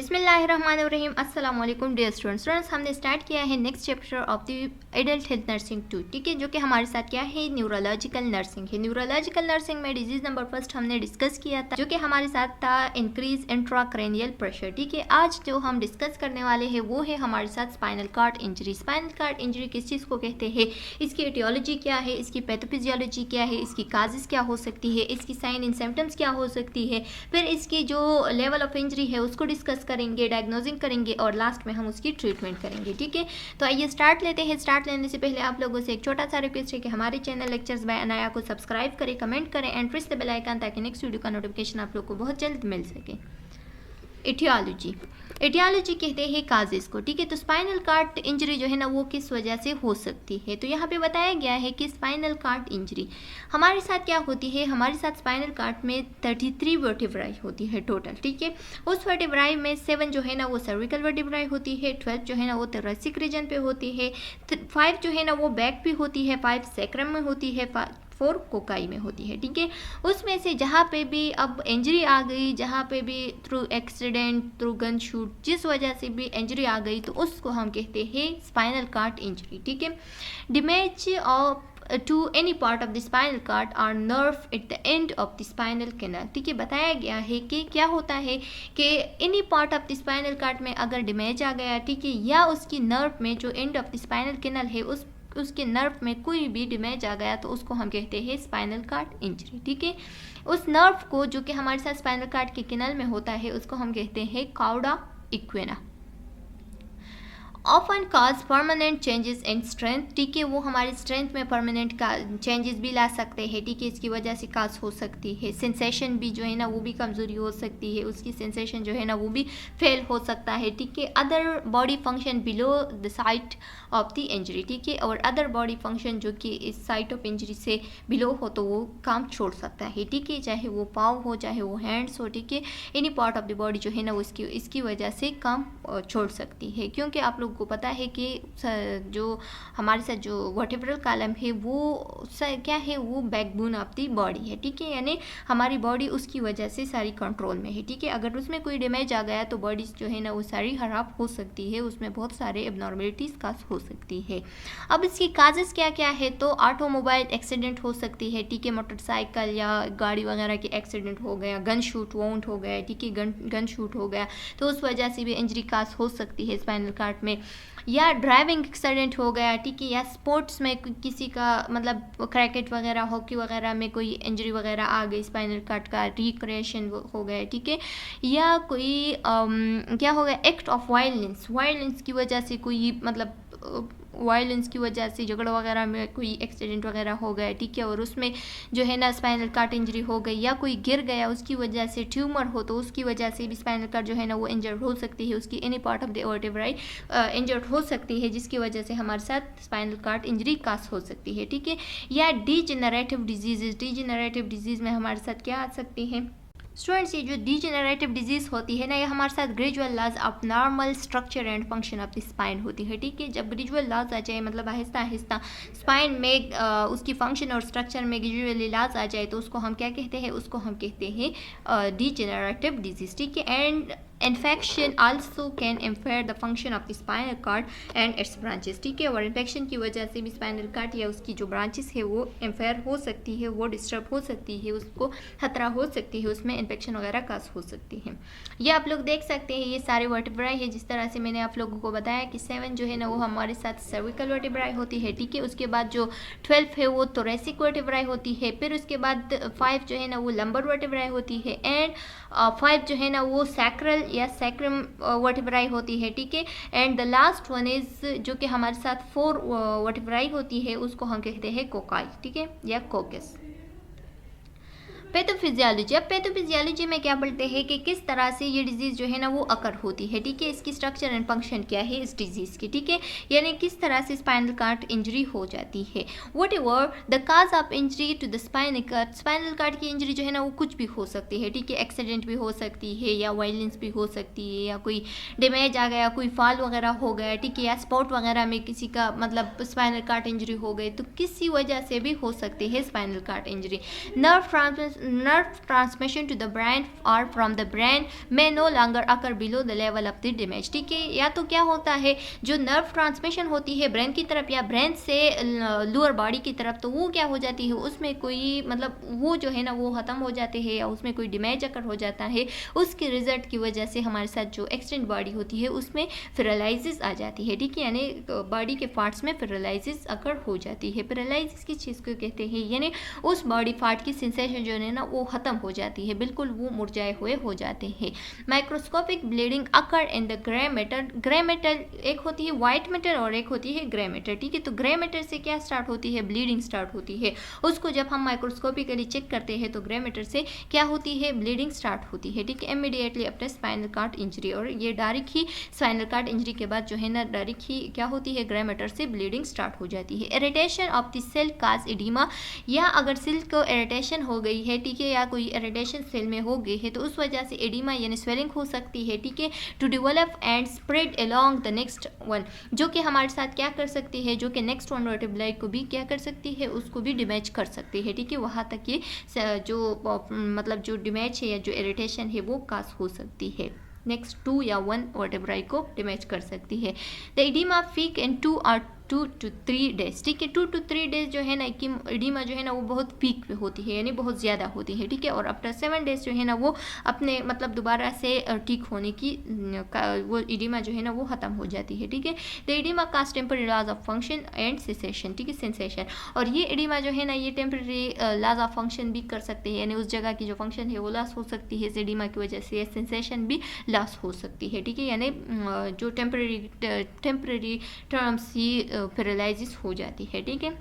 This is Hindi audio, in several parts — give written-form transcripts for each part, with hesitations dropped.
बिस्मिल्लाहिर्रहमानिर्रहीम अस्सलाम वालेकुम डियर स्टूडेंट्स। हमने स्टार्ट किया है next chapter of the adult health nursing 2, ठीक है, जो कि हमारे साथ क्या है, न्यूरोलॉजिकल नर्सिंग है। न्यूरोलॉजिकल नर्सिंग में डिजीज नंबर फर्स्ट हमने डिस्कस किया था, जो कि हमारे साथ था इंक्रीज इंट्राक्रैनियल प्रेशर, ठीक है। आज जो हम डिस्कस करने वाले हैं वो है हमारे साथ spinal cord injury. Spinal cord injury किस चीज़ को कहते हैं, इसकी एटियोलॉजी क्या है, इसकी पैथोफिजियोलॉजी क्या है, इसकी काजेस क्या हो सकती है, इसकी साइन एंड सिम्टम्स क्या हो सकती है, फिर इसकी जो लेवल ऑफ इंजरी है उसको डिस्कस करेंगे, डायग्नोजिंग करेंगे और लास्ट में हम उसकी ट्रीटमेंट करेंगे, ठीक है। तो आइए स्टार्ट लेते हैं। स्टार्ट लेने से पहले आप लोगों से एक छोटा सा रिक्वेस्ट है कि हमारे चैनल लेक्चर्स बाय अनाया को सब्सक्राइब करें, कमेंट करें and press the bell icon, ताकि नेक्स्ट वीडियो का नोटिफिकेशन आप लोग को बहुत जल्द मिल सके। एटियोलॉजी कहते हैं काजेस को, ठीक है। तो स्पाइनल कॉर्ड इंजरी जो है ना वो किस वजह से हो सकती है, तो यहाँ पे बताया गया है कि स्पाइनल कॉर्ड इंजरी हमारे साथ क्या होती है। हमारे साथ स्पाइनल कॉर्ड में 33 वर्टिब्राई होती है टोटल, ठीक है। उस वर्टिब्राई में 7 जो है ना वो सर्विकल वर्टिब्राई होती है, 12 जो है ना वो थोरैसिक रीजन पे होती है, 5 जो है ना वो बैक पे होती है, 5 सैक्रम में होती है, 4 कोकाई में होती है, ठीक है। उसमें से जहाँ पे भी अब इंजरी आ गई, जहाँ पे भी through accident, through gun shoot, जिस वजह से भी इंजरी आ गई तो उसको हम कहते हैं स्पाइनल कॉर्ड इंजरी, ठीक है। Damage of to any part of the spinal cord or nerve at the end of the spinal canal, ठीक है। बताया गया है कि क्या होता है कि any part of the spinal cord में अगर डैमेज आ गया, ठीक है, या उसकी नर्व में जो end of the spinal canal है उसके नर्व में कोई भी डैमेज आ गया तो उसको हम कहते हैं स्पाइनल कॉर्ड इंजरी, ठीक है। उस नर्व को जो कि हमारे साथ स्पाइनल कॉर्ड के कैनल में होता है उसको हम कहते हैं chorda equina. Often cause permanent changes in strength, ठीक है, वो हमारी स्ट्रेंथ में परमानेंट का चेंजेस भी ला सकते हैं, ठीक है। इसकी वजह से काज हो सकती है। सेंसेशन भी जो है ना वो भी कमज़ोरी हो सकती है, उसकी सेंसेशन जो है ना वो भी फेल हो सकता है, ठीक है। Other body function below the site of the injury, ठीक है, और अदर बॉडी फंक्शन जो कि इस साइट ऑफ इंजरी से बिलो हो तो वो काम छोड़ सकता है, ठीक है। चाहे वो पाँव हो, चाहे वो हैंड्स हो, ठीक है, any part of the body जो है ना वो इसकी वजह से काम छोड़ सकती है। क्योंकि आप लोग को पता है कि जो हमारे साथ जो वर्टिब्रल कॉलम है वो क्या है, वो बैकबोन ऑफ द बॉडी है, ठीक है। यानी हमारी बॉडी उसकी वजह से सारी कंट्रोल में है, ठीक है। अगर उसमें कोई डैमेज आ गया तो बॉडी जो है ना वो सारी खराब हो सकती है, उसमें बहुत सारे एबनॉर्मलिटीज़ का हो सकती है। अब इसकी काजेस क्या क्या है, तो ऑटोमोबाइल एक्सीडेंट हो सकती है, ठीक है, मोटरसाइकिल या गाड़ी वगैरह के एक्सीडेंट हो गया, गन शूट वाउंड हो गया, ठीक है, गन शूट हो गया तो उस वजह से भी इंजरी काज हो सकती है स्पाइनल कॉर्ड में, या ड्राइविंग एक्सीडेंट हो गया, ठीक है, या स्पोर्ट्स में किसी का मतलब क्रिकेट वगैरह, हॉकी वगैरह में कोई इंजरी वगैरह आ गई, स्पाइनल कॉर्ड का रिक्रिएशन हो गया, ठीक है, या कोई क्या हो गया, एक्ट ऑफ वायलेंस की वजह से कोई मतलब वायलेंस की वजह से झगड़ा वगैरह में कोई एक्सीडेंट वगैरह हो गया, ठीक है, और उसमें जो है ना स्पाइनल कॉर्ड इंजरी हो गई, या कोई गिर गया उसकी वजह से ट्यूमर हो तो उसकी वजह से भी स्पाइनल कॉर्ड जो है ना वो इंजर्ड हो सकती है, उसकी any part of the vertebrae injured हो सकती है, जिसकी वजह से हमारे साथ स्पाइनल कॉर्ड इंजरी काज हो सकती है, ठीक है। या डीजेनरेटिव डिजीज़ में हमारे साथ क्या आ सकती है स्टूडेंट्स, ये जो डीजेनरेटिव डिजीज़ होती है ना ये हमारे साथ gradual loss of normal structure and function of the spine होती है, ठीक है। जब ग्रेजुअल लॉस आ जाए, मतलब आहिस्ता आहिस्ता स्पाइन में उसकी फंक्शन और स्ट्रक्चर में ग्रेजुअली लॉस आ जाए तो उसको हम क्या कहते हैं, उसको हम कहते हैं डीजेनरेटिव डिजीज़, ठीक है। And infection also can impair the function of the spinal cord and its branches, ठीक है, और इन्फेक्शन की वजह से भी स्पाइनल कॉर्ड या उसकी जो ब्रांचेस है वो इम्पेयर हो सकती है, वो डिस्टर्ब हो सकती है, उसको खतरा हो सकती है, उसमें इन्फेक्शन वगैरह काज हो सकती है। ये आप लोग देख सकते हैं, ये सारे वर्टिब्राई है, जिस तरह से मैंने आप लोगों को बताया कि 7 जो है ना वो हमारे साथ सर्विकल वर्टिब्राई होती है, ठीक है। उसके बाद जो 12 है वो थोरैसिक वर्टिब्राई होती है, फिर उसके बाद 5 जो है ना वो लंबर वर्टिब्राई होती है, एंड 5 जो है ना वो सैक्रल या सैक्रम वर्टिब्राई होती है, ठीक है। And the last one is जो कि हमारे साथ 4 वर्टिब्राई होती है उसको हम कहते हैं कोकाई, ठीक है, या कोकस। पैथोफिजियोलॉजी, अब पैथोफिजियोलॉजी में क्या बोलते हैं कि किस तरह से ये डिजीज़ जो है ना वो अकर होती है, ठीक है, इसकी स्ट्रक्चर एंड फंक्शन क्या है इस डिजीज़ की, ठीक है, यानी किस तरह से स्पाइनल कॉर्ड इंजरी हो जाती है। Whatever the cause of injury to the spinal cord की इंजरी जो है ना वो कुछ भी हो सकती है, ठीक है, एक्सीडेंट भी हो सकती है, या वायलेंस भी हो सकती है, या कोई डैमेज आ गया, कोई फॉल वगैरह हो गया, ठीक है, या स्पोर्ट वगैरह में किसी का मतलब स्पाइनल कॉर्ड इंजरी हो गई तो किसी वजह से भी हो सकती है spinal cord injury. Nerve nerve transmission to the brain or from the brain may no longer occur below the level of the damage। ठीक है, या तो क्या होता है, जो नर्व ट्रांसमिशन होती है ब्रेन की तरफ या ब्रेन से लोअर बॉडी की तरफ, तो वो क्या हो जाती है, उसमें कोई मतलब वो जो है ना वो ख़त्म हो जाते हैं या उसमें कोई डैमेज अगर हो जाता है, उसके रिजल्ट की वजह से हमारे साथ जो एक्सटेंड बॉडी होती है उसमें पैरालिसिस आ जाती है। ठीक है, यानी बॉडी के पार्ट्स में पैरालिसिस अगर हो जाती है। पैरालिसिस किस चीज़ को कहते हैं, यानी उस बॉडी पार्ट की सेंसेशन जो है ना वो ख़त्म हो जाती है, बिल्कुल वो मुरझाए हुए हो जाते हैं। Microscopic bleeding occur in the grey matter. Grey matter एक होती है वाइट मैटर और एक होती है ग्रे मैटर। ठीक है, तो ग्रे मैटर से क्या स्टार्ट होती है, ब्लीडिंग स्टार्ट होती है। उसको जब हम माइक्रोस्कोपिकली चेक करते हैं तो ग्रे मैटर से क्या होती है, ब्लीडिंग स्टार्ट होती है। ठीक है, immediately after spinal cord injury, और ये डायरेक्ट ही स्पाइनल कॉर्ड इंजरी के बाद जो है ना डायरेक्ट ही क्या होती है, ग्रे मैटर से ब्लीडिंग स्टार्ट हो जाती है। Irritation of the cell cause oedema, या अगर सेल को इरिटेशन हो गई है, ठीक है, या कोई इरिटेशन सेल में हो गई है तो उस वजह से एडिमा यानी स्वेलिंग हो सकती है। ठीक है, to develop and spread along the next one, जो कि हमारे साथ क्या कर सकती है, जो कि नेक्स्ट वन वर्टेब्राई को भी क्या कर सकती है, उसको भी डैमेज कर सकती है। ठीक है, वहाँ तक ये जो मतलब जो डैमेज है या जो इरिटेशन है वो काज हो सकती है, नेक्स्ट 2 या 1 वर्टेब्राई को डैमेज कर सकती है। द एडिमा पीक इन 2 और 2 to 3 डेज। ठीक है, 2 to 3 डेज जो है ना कि एडिमा जो है ना वो बहुत पीक पे होती है, यानी बहुत ज़्यादा होती है। ठीक है, और आफ्टर 7 डेज जो है ना वो अपने मतलब दोबारा से ठीक होने की वो एडिमा जो है ना वो ख़त्म हो जाती है। ठीक है, the oedema cause temporary loss of function and sensation. ठीक है, सेंसेशन, और ये एडिमा जो है ना ये टेम्पररी लॉस ऑफ फंक्शन भी कर सकते हैं, यानी उस जगह की जो फंक्शन है वो लॉस हो सकती है इस एडिमा की वजह से, सेंसेशन भी लॉस हो सकती है। ठीक है, यानी जो टेम्पररी टर्म्स ही पैरालिसिस हो जाती है। ठीक है,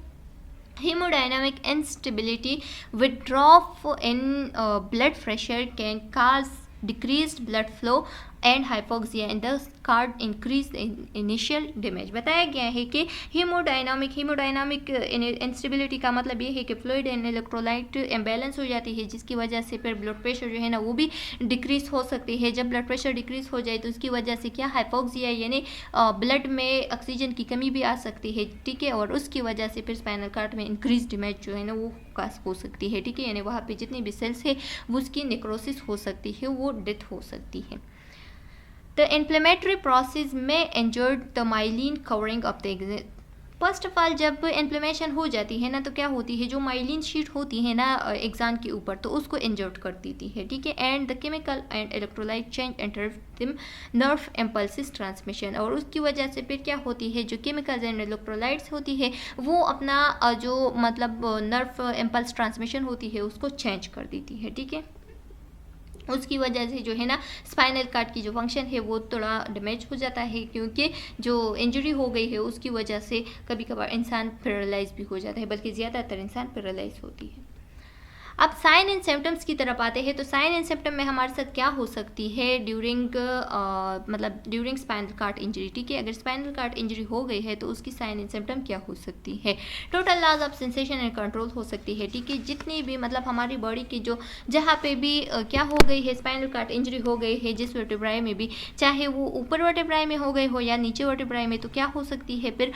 haemodynamic instability, with drop in blood pressure can cause decreased blood flow and hypoxia in the cord increase initial damage. बताया गया है कि हीमोडायनामिक इंस्टेबिलिटी का मतलब ये है कि फ्लूइड एंड इलेक्ट्रोलाइट इम्बैलेंस हो जाती है, जिसकी वजह से फिर ब्लड प्रेशर जो है ना वो भी डिक्रीज हो सकती है। जब ब्लड प्रेशर डिक्रीज हो जाए तो उसकी वजह से क्या, हाइपोक्सिया यानी ब्लड में ऑक्सीजन की कमी भी आ सकती है। ठीक है, और उसकी वजह से फिर स्पाइनल कॉर्ड में इंक्रीज डैमेज जो है ना वो काज हो सकती है। ठीक है, यानी वहाँ पे जितनी भी सेल्स है वो उसकी नेक्रोसिस हो सकती है, वो डेथ हो सकती है। The inflammatory process may injure the myelin covering of the first of all जब इन्फ्लेमेशन हो जाती है ना तो क्या होती है, जो माइलिन शीट होती है ना एग्जाम के ऊपर तो उसको इंजर्ट कर देती है। ठीक है, and the chemical and electrolyte change interrupt nerve impulses transmission, और उसकी वजह से फिर क्या होती है, जो केमिकल्स एंड इलेक्ट्रोलाइट्स होती है वो अपना जो मतलब नर्व इम्पल्स ट्रांसमिशन होती है उसको चेंज कर देती है। ठीक है, उसकी वजह से जो है ना स्पाइनल कॉर्ड की जो फंक्शन है वो थोड़ा डैमेज हो जाता है, क्योंकि जो इंजरी हो गई है उसकी वजह से कभी कभार इंसान पैरालाइज भी हो जाता है, बल्कि ज़्यादातर इंसान पैरालाइज होती है। अब साइन एंड सिम्टम्स की तरफ आते हैं, तो साइन एंड सिम्टम में हमारे साथ क्या हो सकती है during during spinal cord injury. ठीक है, अगर स्पाइनल कॉर्ड इंजरी हो गई है तो उसकी साइन एंड सिम्टम क्या हो सकती है, total loss of sensation and control हो सकती है। ठीक है, जितनी भी मतलब हमारी बॉडी की जो जहाँ पे भी क्या हो गई है, स्पाइनल कॉर्ड इंजरी हो गई है जिस वर्टेब्राई में भी, चाहे वो ऊपर वर्टेब्राई में हो गई हो या नीचे वर्टेब्राई में, तो क्या हो सकती है फिर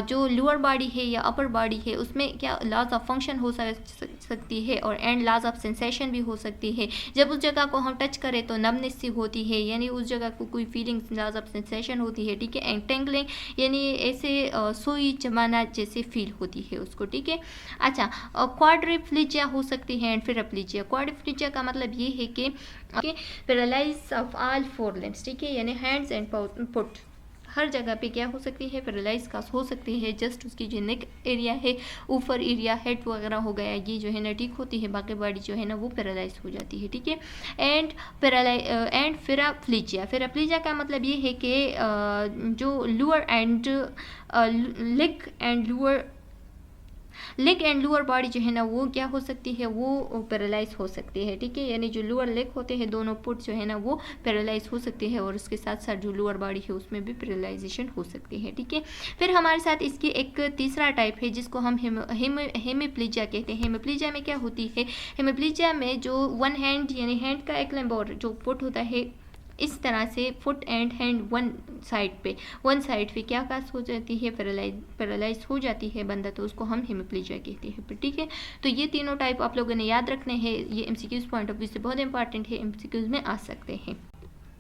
जो लोअर बॉडी है या अपर बॉडी है उसमें क्या लॉस ऑफ फंक्शन हो सकती है, और एंड लॉस ऑफ सेंसेशन भी हो सकती है। जब उस जगह को हम टच करें तो नमनेस सी होती है, यानी उस जगह को कोई फीलिंग्स लॉस ऑफ सेंसेशन होती है। ठीक है, एंटेंगलिंग यानी ऐसे सुई चबाना जैसे फील होती है उसको। ठीक है, अच्छा, क्वाड्रिप्लीजिया हो सकती है एंड पैराप्लीजिया। क्वाड्रिप्लीजिया का मतलब ये है कि पैरालाइज ऑफ ऑल 4 लिम्स। ठीक है, यानी हैंड्स एंड फुट हर जगह पे क्या हो सकती है, पैरालाइज का हो सकती है। जस्ट उसकी जो नेक एरिया है, ऊपर एरिया, हेड वगैरह हो गया, ये जो है ना ठीक होती है, बाकी बॉडी जो है ना वो पैरालाइज हो जाती है। ठीक है, एंड पैराप्लीजिया का मतलब ये है कि जो lower and leg and lower body जो है ना वो क्या हो सकती है, वो पैरालाइज हो सकती है। ठीक है, यानी जो लोअर लेग होते हैं दोनों फुट जो है ना वो पैरालाइज हो सकती है, और उसके साथ साथ जो लोअर बॉडी है उसमें भी पैरालाइजेशन हो सकती है। ठीक है, फिर हमारे साथ इसकी एक तीसरा टाइप है जिसको हम हेमिप्लीजिया कहते हैं। हेमिप्लीजिया में क्या होती है, हेमिप्लीजिया में जो वन हैंड यानी हैंड का एक लिम्ब और जो फुट होता है इस तरह से foot and hand one side पे क्या काज हो जाती है, पैरालाइज हो जाती है बंदा, तो उसको हम हेमिप्लीजिया कहते हैं। ठीक है, तो ये तीनों टाइप आप लोगों ने याद रखने हैं, ये एमसीक्यूज पॉइंट ऑफ व्यू से बहुत इंपॉर्टेंट है, एमसीक्यूज में आ सकते हैं।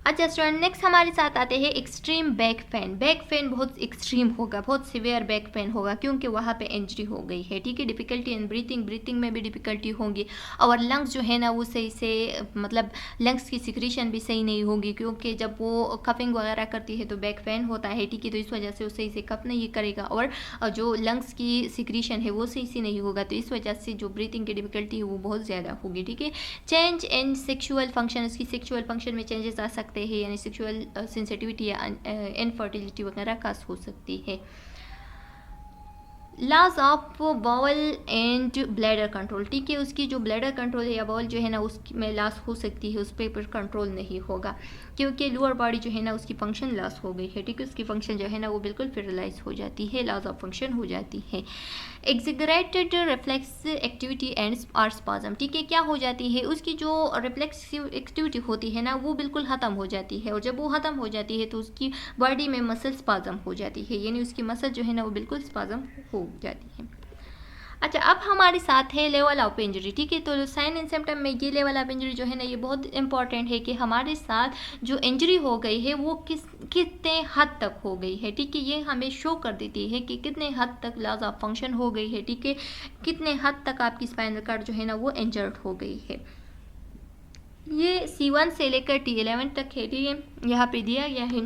अच्छा स्टूडेंट, नेक्स्ट हमारे साथ आते हैं extreme back pain. Back pain बहुत एक्सट्रीम होगा, बहुत सिवियर बैक पेन होगा, क्योंकि वहाँ पे इंजरी हो गई है। ठीक है, डिफिकल्टी इन ब्रीथिंग में भी डिफिकल्टी होगी, और लंग्स जो है ना वो सही से मतलब लंग्स की सिक्रीशन भी सही नहीं होगी, क्योंकि जब वो कफिंग वगैरह करती है तो बैक पेन होता है। ठीक है, तो इस वजह से वो सही से कफ नहीं करेगा, और जो लंग्स की सिक्रीशन है वो सही से नहीं होगा, तो इस वजह से जो ब्रीथिंग की डिफिकल्टी है वो बहुत ज़्यादा होगी। ठीक है, चेंज इन सेक्शुअल फंक्शन, उसकी सेक्शुअल फंक्शन में चेंजेस आ सकते हैं, यानी सेक्सुअल सेंसिटिविटी या इनफर्टिलिटी वगैरह का हो सकती है। Loss of bowel and bladder control. ठीक है, उसकी जो ब्लैडर कंट्रोल है या बाउल जो है ना उसमें लॉस हो सकती है, उस पर कंट्रोल नहीं होगा, क्योंकि लोअर बॉडी जो है ना उसकी फंक्शन लॉस हो गई है। ठीक है, उसकी फंक्शन जो है ना वो बिल्कुल पैरालाइज हो जाती है, लॉस ऑफ फंक्शन हो जाती है। Exaggerated reflex activity and or spasm. ठीक है, क्या हो जाती है, उसकी जो रिफ्लेक्सिव एक्टिविटी होती है ना वो बिल्कुल ख़त्म हो जाती है, और जब वो ख़त्म हो जाती है तो उसकी बॉडी में मसल स्पाज्म हो जाती है, यानी उसकी मसल जो है ना वो बिल्कुल स्पाज्म हो जाती है। अच्छा, अब हमारे साथ है लेवल ऑफ इंजरी। ठीक है, तो साइन एंड सिम्टम में ये लेवल ऑफ इंजरी जो है ना ये बहुत इंपॉर्टेंट है कि हमारे साथ जो इंजरी हो गई है वो कितने हद तक हो गई है। ठीक है, ये हमें शो कर देती है कि कितने हद तक लॉस ऑफ फंक्शन हो गई है। ठीक है, कितने हद तक आपकी स्पाइनल कॉर्ड जो है ना वो इंजर्ड हो गई है। ये C1 से लेकर T11 तक है। ठीक है, यहाँ पे दिया गया है।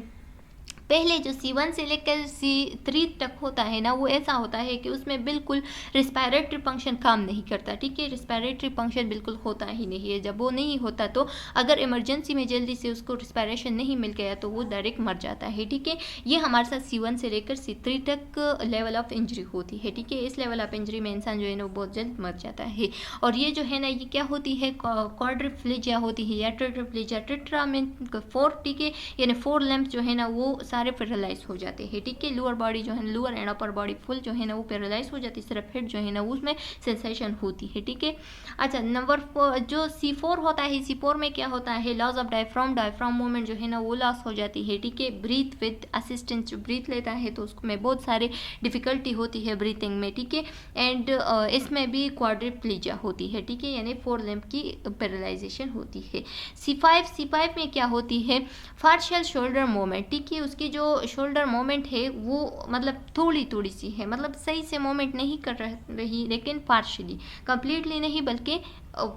पहले जो C1 से लेकर C3 तक होता है ना वो ऐसा होता है कि उसमें बिल्कुल रिस्पायरेटरी फंक्शन काम नहीं करता। ठीक है, रिस्पायरेटरी फंक्शन बिल्कुल होता ही नहीं है। जब वो नहीं होता तो अगर इमरजेंसी में जल्दी से उसको रिस्पायरेशन नहीं मिल गया तो वो डायरेक्ट मर जाता है। ठीक है, ये हमारे साथ C1 से लेकर C3 तक लेवल ऑफ इंजरी होती है। ठीक है, इस लेवल ऑफ इंजरी में इंसान जो है ना वो बहुत जल्द मर जाता है। और ये जो है ना ये क्या होती है, क्वाड्रिप्लेजिया होती है या टेट्राप्लेजिया। टेट्रा मीन 4, ठीक है, यानी 4 लिम्स जो है ना वो सारे पैरालाइज हो जाते हैं। ठीक है, लोअर बॉडी जो है, lower and upper body full जो है ना वो पैरालाइज हो जाती है, सिर्फ हेड जो है ना उसमें सेंसेशन होती है। ठीक है, अच्छा नंबर 4 जो C4 होता है, C4 में क्या होता है, लॉस ऑफ डायफ्राम मूवमेंट जो है ना वो लॉस हो जाती है। ठीक है, ब्रीथ विद असिस्टेंस, जो ब्रीथ लेता है तो उसमें बहुत सारे डिफिकल्टी होती है ब्रीथिंग में। ठीक है, एंड इसमें भी क्वाड्रिप्लेजिया होती है। ठीक है, यानी 4 लिम्ब की पैरालाइजेशन होती है। C5 में क्या होती है, पार्शियल शोल्डर मूवमेंट। ठीक है, उसकी जो शोल्डर मोमेंट है वो मतलब थोड़ी सी है, मतलब सही से मोमेंट नहीं कर रही, लेकिन पार्शली, कंप्लीटली नहीं बल्कि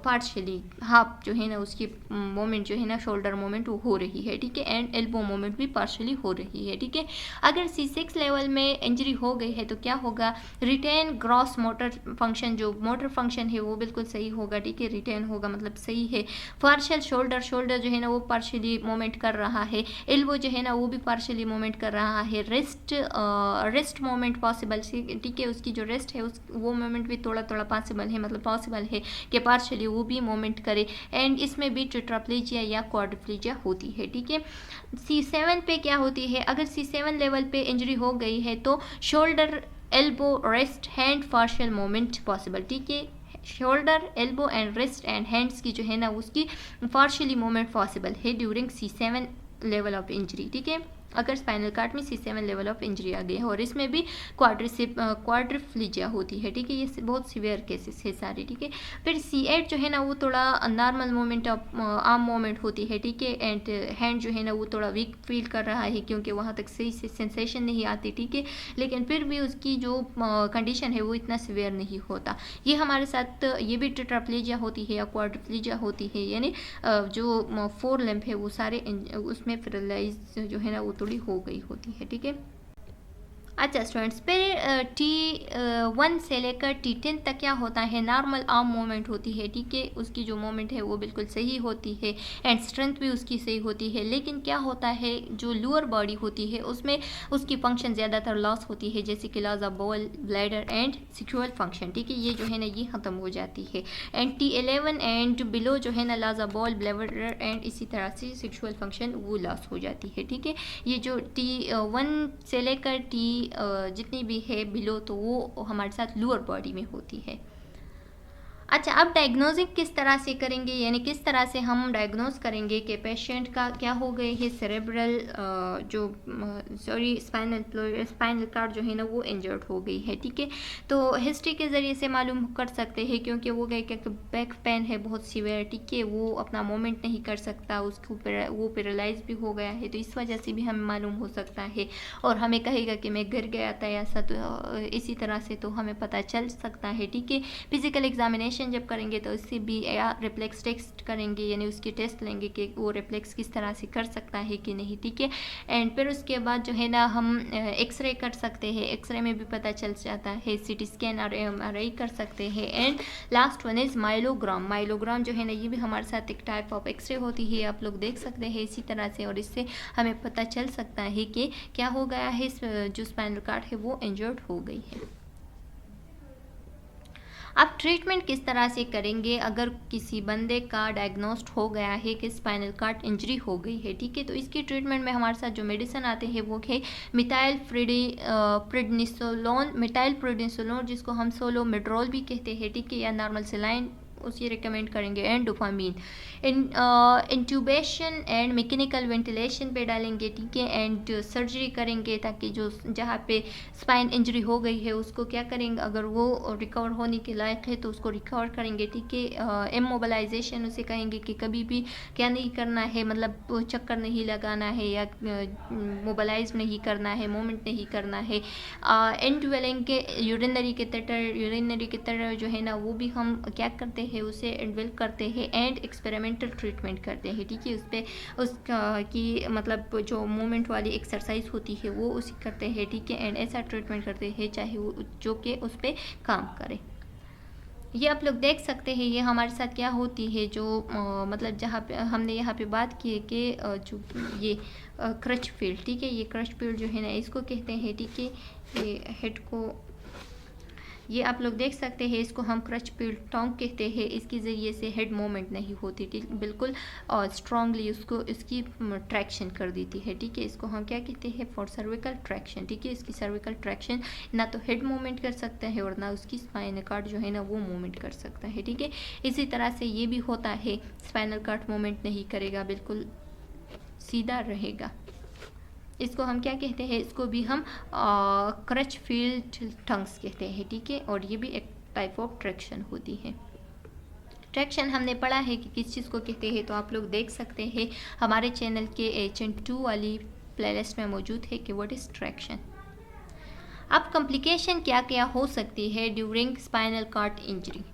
पार्शली हाफ जो है ना उसकी मोमेंट जो है ना शोल्डर मोमेंट वो हो रही है। ठीक है, एंड एल्बो मोमेंट भी पार्शली हो रही है। ठीक है, अगर C6 लेवल में इंजरी हो गई है तो क्या होगा, रिटेन ग्रॉस मोटर फंक्शन, जो मोटर फंक्शन है वो बिल्कुल सही होगा। ठीक है, रिटेन होगा मतलब सही है। पार्शियल शोल्डर जो है ना वो पार्शली मोमेंट कर रहा है, एल्बो जो है ना वो भी पार्शली मोमेंट कर रहा है, रेस्ट मोमेंट पॉसिबल। ठीक है, उसकी जो रेस्ट है वो मोमेंट भी थोड़ा पॉसिबल है, मतलब पॉसिबल है कि पार्शली वो भी मोमेंट करे, एंड इसमें भी टेट्राप्लेजिया या क्वाड्रिप्लेजिया होती है। ठीक है, C7 पे क्या होती है, अगर C7 लेवल पे इंजरी हो गई है तो shoulder, elbow, rest, hand partial moment possible. ठीक है, shoulder, elbow and rest and hands की जो है ना उसकी पार्शियली मोमेंट पॉसिबल है during C7 level of injury. ठीक है, अगर स्पाइनल कॉर्ड में C7 लेवल ऑफ इंजरी आ गई है, और इसमें भी क्वाड्रिप्लेजिया होती है। ठीक है, ये बहुत सीवियर केसेस है सारे। ठीक है, फिर C8 जो है ना वो थोड़ा normal moment of arm moment होती है। ठीक है, एंड हैंड जो है ना वो थोड़ा वीक फील कर रहा है, क्योंकि वहाँ तक सही से सेंसेशन नहीं आती। ठीक है, लेकिन फिर भी उसकी जो कंडीशन है वो इतना सीवियर नहीं होता। ये हमारे साथ ये भी टेट्राप्लेजिया होती है या क्वाड्रिप्लेजिया होती है, यानी जो 4 लिम्ब है वो सारे उसमें पैरालाइज जो है ना वो थोड़ी हो गई होती है। ठीक है, अच्छा स्टूडेंट्स, फिर T1 से लेकर T10 तक क्या होता है, नॉर्मल आर्म मूवमेंट होती है। ठीक है, उसकी जो मूवमेंट है वो बिल्कुल सही होती है, एंड स्ट्रेंथ भी उसकी सही होती है। लेकिन क्या होता है, जो लोअर बॉडी होती है उसमें उसकी फंक्शन ज़्यादातर लॉस होती है, जैसे कि loss of bowel, bladder and sexual function. ठीक है, ये जो है ना ये ख़त्म हो जाती है। एंड T11 एंड बिलो जो है ना loss of bowel, bladder and इसी तरह से सेक्सुअल फंक्शन वो लॉस हो जाती है। ठीक है, ये जो T1 से लेकर जितनी भी है बिलो तो वो हमारे साथ लोअर बॉडी में होती है। अच्छा, अब डायग्नोजिंग किस तरह से करेंगे, यानी किस तरह से हम डायग्नोज करेंगे कि पेशेंट का क्या हो गए है, सेरेब्रल स्पाइनल कार्ड जो है ना वो इंजर्ड हो गई है। ठीक है, तो हिस्ट्री के ज़रिए से मालूम कर सकते हैं, क्योंकि वो गए क्या बैक पेन है बहुत सीवियर। ठीक है, वो अपना मूवमेंट नहीं कर सकता, उसको वो पैरालाइज भी हो गया है, तो इस वजह से भी हमें मालूम हो सकता है। और हमें कहेगा कि मैं गिर गया था ऐसा, तो इसी तरह से तो हमें पता चल सकता है। ठीक है, फिजिकल एग्जामिनेशन जब करेंगे तो इससे भी या रिफ्लेक्स टेस्ट करेंगे, यानी उसकी टेस्ट लेंगे कि वो रिफ्लेक्स किस तरह से कर सकता है कि नहीं। ठीक है, एंड फिर उसके बाद जो है ना हम एक्सरे कर सकते हैं, एक्सरे में भी पता चल जाता है, सीटी स्कैन और MRI कर सकते हैं। And last one is myelogram. Myelogram जो है ना ये भी हमारे साथ एक टाइप ऑफ एक्सरे होती है, आप लोग देख सकते हैं इसी तरह से, और इससे हमें पता चल सकता है कि क्या हो गया है, जो स्पाइनल कार्ड है वो इंजर्ड हो गई है। अब ट्रीटमेंट किस तरह से करेंगे अगर किसी बंदे का डायग्नोस्ड हो गया है कि स्पाइनल कार्ड इंजरी हो गई है। ठीक है, तो इसकी ट्रीटमेंट में हमारे साथ जो मेडिसिन आते हैं वो है मिथाइल प्रेडनिसोलोन, जिसको हम सोलोमेड्रोल भी कहते हैं। ठीक है, या नॉर्मल सेलाइन उसी रिकमेंड करेंगे, and dopamine. Intubation and mechanical ventilation पे डालेंगे। ठीक है, एंड सर्जरी करेंगे ताकि जो जहाँ पे स्पाइन इंजरी हो गई है उसको क्या करेंगे, अगर वो रिकवर होने के लायक है तो उसको रिकवर करेंगे। ठीक है, इमोबिलाइजेशन उसे कहेंगे कि कभी भी क्या नहीं करना है, मतलब चक्कर नहीं लगाना है या मोबिलाइज नहीं करना है, मूवमेंट नहीं करना है। एंडवेलिंग के यूरिनरी के तरह जो है ना वो भी हम क्या करते हैं, उसे एंडवेल करते हैं एंड एक्सपेरिमेंटल ट्रीटमेंट करते हैं। ठीक है, उस पर उसका की मतलब जो मूवमेंट वाली एक्सरसाइज होती है वो उसी करते हैं। ठीक है, एंड ऐसा ट्रीटमेंट करते हैं चाहे वो जो कि उस पर काम करे। ये आप लोग देख सकते हैं, ये हमारे साथ क्या होती है, जो मतलब जहाँ पे हमने यहाँ पे बात की है कि जो ये क्रच फील्ड। ठीक है, ये क्रच फील्ड जो है ना इसको कहते हैं। ठीक है, ये हेड को ये आप लोग देख सकते हैं, इसको हम क्रच फील्ड टोंग कहते हैं। इसके ज़रिए से हेड मूवमेंट नहीं होती, ठीक, बिल्कुल स्ट्रांगली उसको इसकी ट्रैक्शन कर देती है। ठीक है, इसको हम क्या कहते हैं, फॉर सर्विकल ट्रैक्शन। ठीक है, इसकी सर्विकल ट्रैक्शन ना तो हेड मूवमेंट कर सकता है और ना उसकी स्पाइनल कार्ड जो है ना वो मूवमेंट कर सकता है। ठीक है, इसी तरह से ये भी होता है, स्पाइनल कार्ड मूवमेंट नहीं करेगा, बिल्कुल सीधा रहेगा। इसको हम क्या कहते हैं, इसको भी हम क्रच फील्ड टंग्स कहते हैं। ठीक है, और ये भी एक टाइप ऑफ ट्रैक्शन होती है। ट्रैक्शन हमने पढ़ा है कि किस चीज़ को कहते हैं, तो आप लोग देख सकते हैं हमारे चैनल के HN2 वाली प्लेलिस्ट में मौजूद है कि व्हाट इज़ ट्रैक्शन। अब कॉम्प्लिकेशन क्या क्या हो सकती है during spinal cord injury.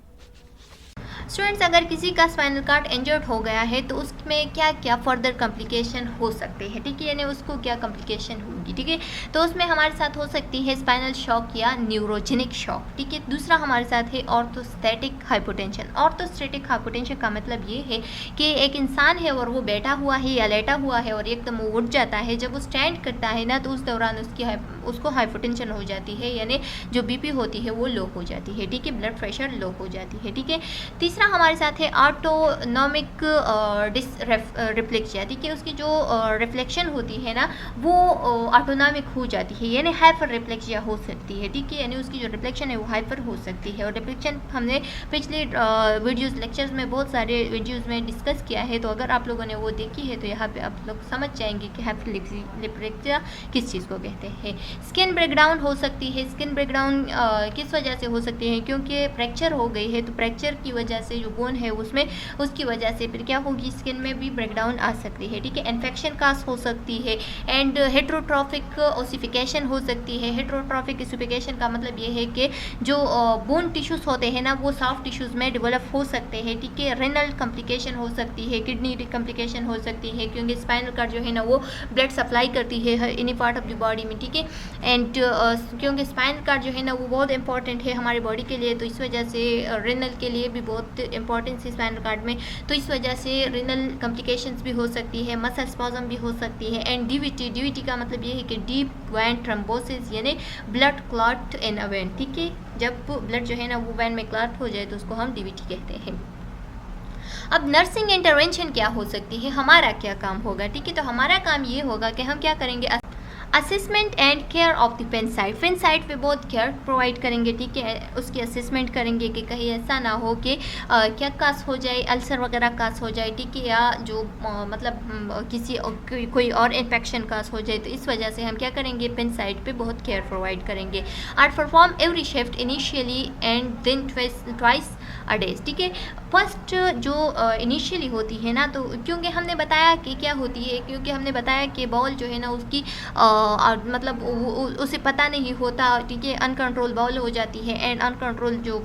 Students, अगर किसी का स्पाइनल कार्ड इंजर्ड हो गया है तो उसमें क्या क्या फर्दर कॉम्प्लिकेशन हो सकते हैं। ठीक है, यानी उसको क्या कॉम्प्लिकेशन होगी। ठीक है, तो उसमें हमारे साथ हो सकती है स्पाइनल शॉक या न्यूरोजेनिक शॉक। ठीक है, दूसरा हमारे साथ है ऑर्थोस्टैटिक हाइपोटेंशन। ऑर्थोस्टैटिक हाइपोटेंशन का मतलब ये है कि एक इंसान है और वो बैठा हुआ है या लेटा हुआ है और एकदम वो उठ जाता है, जब वो स्टैंड करता है ना तो उस दौरान उसको हाइपोटेंशन हो जाती है, यानी जो BP होती है वो लो हो जाती है। ठीक है, ब्लड प्रेशर लो हो जाती है। ठीक है, तीसरा हमारे साथ है ऑटोनॉमिक रिफ्लेक्सिया। ठीक है, उसकी जो रिफ्लेक्शन होती है ना वो ऑटोनॉमिक हो जाती है, यानी हाइपर रिफ्लेक्सिया हो सकती है। ठीक है, यानी उसकी जो रिफ्लेक्शन है वो हाइपर हो सकती है। और रिफ्लेक्शन हमने पिछले वीडियोस लेक्चर्स में बहुत सारे वीडियोस में डिस्कस किया है, तो अगर आप लोगों ने वो देखी है तो यहाँ पे आप लोग समझ जाएंगे कि हाइपर रिफ्लेक्सिया किस चीज़ को कहते हैं। स्किन ब्रेकडाउन हो सकती है। स्किन ब्रेकडाउन किस वजह से हो सकती है, क्योंकि फ्रैक्चर हो गई है, तो फ्रैक्चर की वजह से जो बोन है उसमें उसकी वजह से फिर क्या होगी, स्किन में भी ब्रेकडाउन आ सकती है। ठीक है, इन्फेक्शन कास हो सकती है एंड हेट्रोट्रॉफिक ओसिफिकेशन हो सकती है। हेट्रोट्रॉफिक ओसिफिकेशन का मतलब ये है कि जो बोन टिश्यूज़ होते हैं ना वो सॉफ्ट टिश्यूज़ में डेवलप हो सकते हैं। ठीक है, रेनल कॉम्प्लिकेशन हो सकती है, किडनी कॉम्प्लिकेशन हो सकती है, क्योंकि स्पाइनल कार्ड जो है ना वो ब्लड सप्लाई करती है any part of the body में। ठीक है, एंड क्योंकि स्पाइनल कार्ड जो है ना वो बहुत इंपॉर्टेंट है हमारी बॉडी के लिए, तो इस वजह से रेनल के लिए भी बहुत इंपॉर्टेंस है स्पाइनल कार्ड में, तो इस वजह से रेनल कॉम्प्लिकेशंस भी हो सकती है, मसल स्पॉज़म भी हो सकती है। एंड DVT का मतलब ये है कि डीप वेन थ्रोम्बोसिस, यानी blood clot in a when. ठीक है, जब ब्लड जो है ना वो वेन में क्लॉट हो जाए तो उसको हम DVT कहते हैं। अब नर्सिंग इंटरवेंशन क्या हो सकती है, हमारा क्या काम होगा। ठीक है, तो हमारा काम ये होगा कि हम क्या करेंगे, assessment and care of the pain site, pain site पे बहुत केयर प्रोवाइड करेंगे, ठीक है। उसकी असेसमेंट करेंगे कि कहीं ऐसा ना हो कि क्या कास हो जाए, अल्सर वगैरह कास हो जाए, ठीक है, या जो मतलब किसी कोई और इन्फेक्शन कास हो जाए। तो इस वजह से हम क्या करेंगे, पेन साइट पे बहुत केयर प्रोवाइड करेंगे। Are perform every shift initially and then twice a day, ठीक है। फर्स्ट जो इनिशियली होती है ना, तो क्योंकि हमने बताया कि क्या होती है, क्योंकि हमने बताया कि बॉल जो है ना उसकी मतलब उसे पता नहीं होता, ठीक है, अनकंट्रोल बाउल हो जाती है एंड अनकंट्रोल जो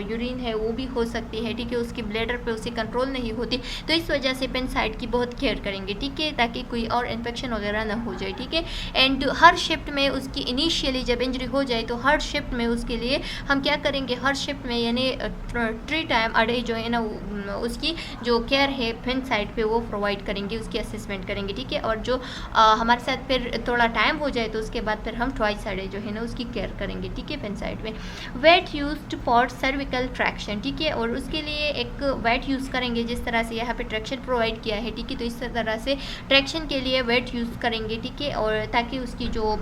यूरिन है वो भी हो सकती है, ठीक है, उसकी ब्लैडर पे उसे कंट्रोल नहीं होती। तो इस वजह से पेन साइट की बहुत केयर करेंगे, ठीक है, ताकि कोई और इन्फेक्शन वगैरह ना हो जाए, ठीक है। एंड हर शिफ्ट में उसकी इनिशियली जब इंजरी हो जाए तो हर शिफ्ट में उसके लिए हम क्या करेंगे, हर शिफ्ट में यानी 3 टाइम अ डे जो है ना उसकी जो केयर है पेन साइट पे वो प्रोवाइड करेंगे, उसकी असेसमेंट करेंगे, ठीक है। और जो हमारे साथ फिर थोड़ा टाइम हो जाए तो उसके बाद फिर हम ट्वाइस अ डे जो है ना उसकी केयर करेंगे, ठीक है, पेन साइड में। Weight used for cervical traction, ठीक है, और उसके लिए एक वेट यूज़ करेंगे, जिस तरह से यहाँ पे ट्रैक्शन प्रोवाइड किया है, ठीक है, तो इस तरह से ट्रैक्शन के लिए वेट यूज़ करेंगे, ठीक है, और ताकि उसकी जो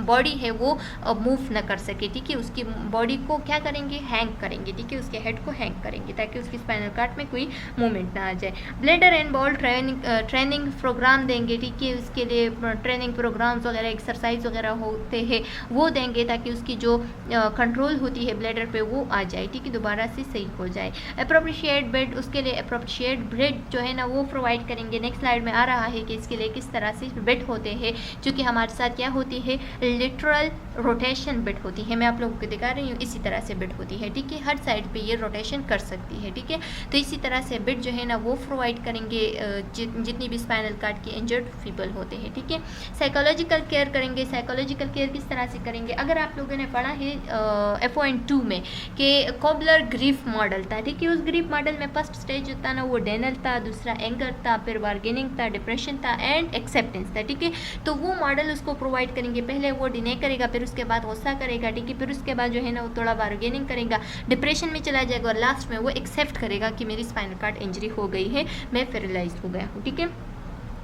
बॉडी है वो मूव ना कर सके, ठीक है, उसकी बॉडी को क्या करेंगे, हैंग करेंगे, ठीक है, उसके हेड को हैंग करेंगे ताकि उसकी स्पाइनल कार्ड में कोई मूवमेंट ना आ जाए। Bladder and bowel training programme देंगे, ठीक है, उसके लिए ट्रेनिंग प्रोग्राम्स वगैरह एक्सरसाइज वगैरह होते हैं वो देंगे ताकि उसकी जो कंट्रोल होती है ब्लेडर पे वो आ जाए, ठीक है, दोबारा से सही हो जाए। अप्रोप्रिएट बेड, उसके लिए अप्रोप्रिएट बेड जो है ना वो प्रोवाइड करेंगे। नेक्स्ट स्लाइड में आ रहा है कि इसके लिए किस तरह से बेड होते हैं, जो कि हमारे साथ क्या होती है, लिटरल रोटेशन बेड होती है। मैं आप लोगों को दिखा रही हूँ, इसी तरह से बेड होती है, ठीक है, हर साइड पे ये रोटेशन कर सकती है, ठीक है। तो इसी तरह से बेड जो है ना वो प्रोवाइड करेंगे जितनी भी स्पाइनल कार्ड के इंजर्ड पीपल होते हैं, ठीक है। साइकोलॉजिकल केयर करेंगे, साइकोलॉजिकल केयर किस तरह से करेंगे, अगर आप लोगों ने पढ़ा है F.2 में कि कोबलर ग्रीफ मॉडल था, ठीक है, उस ग्रीफ मॉडल में फर्स्ट स्टेज जो था ना वो डेनल था, दूसरा एंगर था, फिर बार्गेनिंग था, डिप्रेशन था एंड एक्सेप्टेंस था, ठीक है। तो वो मॉडल उसको प्रोवाइड करेंगे, पहले वो डिने करेगा, फिर उसके बाद गुस्सा करेगा, ठीक है, फिर उसके बाद जो है ना वो थोड़ा बार्गेनिंग करेगा, डिप्रेशन में चला जाएगा और लास्ट में वो एक्सेप्ट करेगा कि मेरी स्पाइनल कार्ड इंजरी हो गई है, मैं पैरालाइज हो गया हूँ, ठीक है।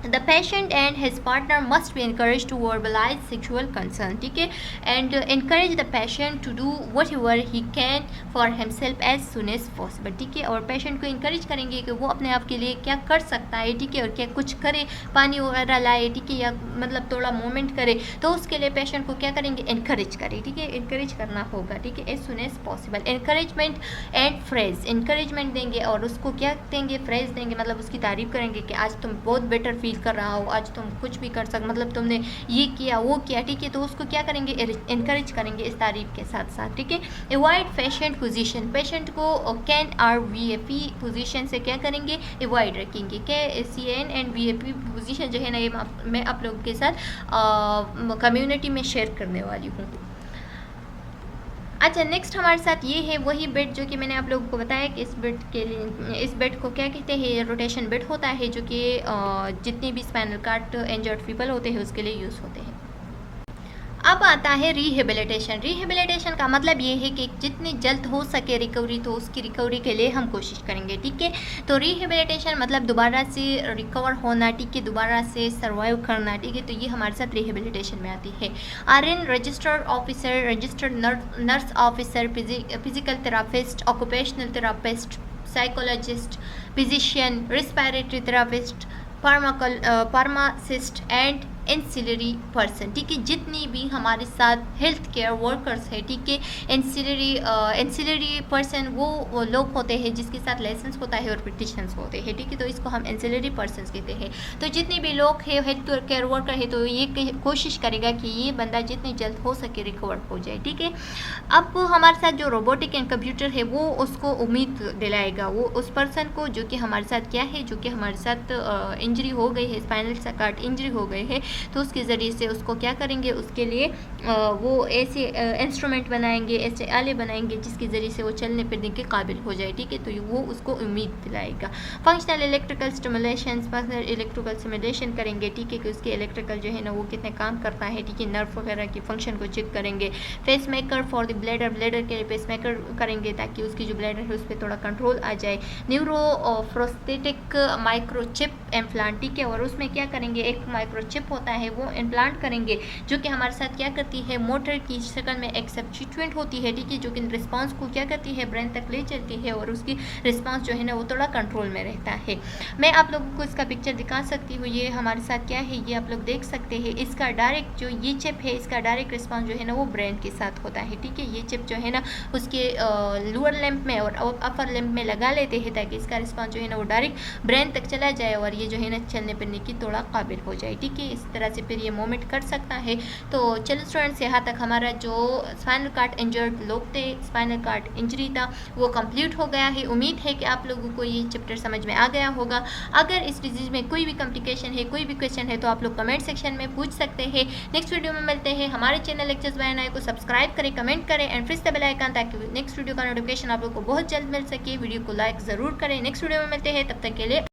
The patient and his partner must be encouraged to verbalize sexual concern, ठीक है, and encourage the patient to do whatever he can for himself as soon as possible, ठीक है, और पेशेंट को इंकरेज करेंगे कि वो अपने आप के लिए क्या कर सकता है, ठीक है, और क्या कुछ करे, पानी वगैरह लाए, ठीक है, या मतलब थोड़ा मूवमेंट करे, तो उसके लिए पेशेंट को क्या करेंगे, इंकरेज करें, ठीक है, इंकरेज करना होगा, ठीक है, as soon as possible. Encouragement and praise, encouragement देंगे और उसको क्या देंगे, फ्रेज देंगे, मतलब उसकी तारीफ करेंगे कि आज तुम बहुत बेटर फील कर रहा हो, आज तुम कुछ भी कर सक, मतलब तुमने ये किया वो किया, ठीक है, तो उसको क्या करेंगे, इंकरेज करेंगे इस तारीफ के साथ साथ, ठीक है। अवॉइड पेशेंट पोजीशन, पेशेंट को कैन आर वीएपी पोजीशन से क्या करेंगे, अवॉइड रखेंगे। CN एंड वीएपी पोजीशन जो है ना ये मैं आप लोगों के साथ कम्युनिटी में शेयर करने वाली हूँ। अच्छा, नेक्स्ट हमारे साथ ये है वही बेड जो कि मैंने आप लोगों को बताया कि इस बेड के लिए, इस बेड को क्या कहते हैं, रोटेशन बेड होता है, जो कि जितनी भी स्पाइनल कार्ड इंजर्ड पीपल होते हैं उसके लिए यूज़ होते हैं। अब आता है रिहेबिलिटेशन। रिहेबिलिटेशन का मतलब ये है कि जितनी जल्द हो सके रिकवरी, तो उसकी रिकवरी के लिए हम कोशिश करेंगे, ठीक है। तो रिहेबिलिटेशन मतलब दोबारा से रिकवर होना, ठीक है, दोबारा से सर्वाइव करना, ठीक है, तो ये हमारे साथ रिहेबिलिटेशन में आती है। RN registered officer, registered nurse officer, physical therapist, occupational therapist, psychologist, physician, respiratory therapist, pharmacist and ancillary person, ठीक है, जितनी भी हमारे साथ हेल्थ केयर वर्कर्स है, ठीक है, एंसिलरी पर्सन वो लोग होते हैं जिसके साथ लाइसेंस होता है और पिटिशंस होते हैं, ठीक है, तो इसको हम एंसिलरी पर्सन कहते हैं। तो जितने भी लोग हैं हेल्थ केयर वर्कर है तो ये कोशिश करेगा कि ये बंदा जितनी जल्द हो सके रिकवर हो जाए, ठीक है। अब हमारे साथ जो रोबोटिक एंड कंप्यूटर है वो उसको उम्मीद दिलाएगा, वो उस पर्सन को जो कि हमारे साथ क्या है, जो कि हमारे साथ इंजरी हो गई है, स्पाइनल कार्ड इंजरी हो गई है, तो उसके ज़रिए से उसको क्या करेंगे, उसके लिए वो ऐसे इंस्ट्रूमेंट बनाएंगे, ऐसे आले बनाएंगे जिसके ज़रिए से वो चलने फिरने के काबिल हो जाए, ठीक है, तो वो उसको उम्मीद दिलाएगा। Functional electrical stimulation, functional electrical stimulation करेंगे, ठीक है, कि उसके इलेक्ट्रिकल जो है ना वो कितने काम करता है, ठीक है, नर्व वगैरह की फंक्शन को चेक करेंगे। Face maker for the bladder, bladder के लिए पेस मेकर करेंगे ताकि उसकी जो ब्लैडर है उस पर थोड़ा कंट्रोल आ जाए। न्यूरो प्रोस्थेटिक माइक्रोचिप इम्प्लांट, ठीक है, और उसमें क्या करेंगे, एक माइक्रोचिप होता है वो इम्प्लांट करेंगे, जो कि हमारे साथ क्या करती है, मोटर की शक्ल में एक सब्स्टिट्यूएंट होती है, ठीक है, जो कि रिस्पांस को क्या करती है, ब्रेन तक ले चलती है और उसकी रिस्पांस जो है ना वो थोड़ा कंट्रोल में रहता है। मैं आप लोगों को इसका पिक्चर दिखा सकती हूँ। ये हमारे साथ क्या है, ये आप लोग देख सकते हैं। इसका डायरेक्ट जो ये चिप है, इसका डायरेक्ट रिस्पांस जो है ना वो ब्रेन के साथ होता है, ठीक है। ये चिप जो है ना उसके लोअर लिम्ब में और अपर लिम्ब में लगा लेते हैं ताकि इसका रिस्पांस जो है ना वो डायरेक्ट ब्रेन तक चला जाए और ये जो है ना चलने फिरने की थोड़ा काबिल हो जाए, ठीक है। इस तरह से फिर ये मूवमेंट कर सकता है। तो चलो स्टूडेंट्स, यहाँ तक हमारा जो स्पाइनल कार्ड इंजर्ड लोग थे, स्पाइनल कार्ड इंजरी था, वो कंप्लीट हो गया है। उम्मीद है कि आप लोगों को ये चैप्टर समझ में आ गया होगा। अगर इस डिजीज में कोई भी कॉम्प्लिकेशन है, कोई भी क्वेश्चन है तो आप लोग कमेंट सेक्शन में पूछ सकते हैं। नेक्स्ट वीडियो में मिलते हैं। हमारे चैनल लेक्चर्स बाय अनाया को सब्सक्राइब करें, कमेंट करें and press the bell icon ताकि नेक्स्ट वीडियो का नोटिफिकेशन आप लोग को बहुत जल्द मिल सके। वीडियो को लाइक ज़रूर करें। नेक्स्ट वीडियो में मिलते हैं, तब तक के लिए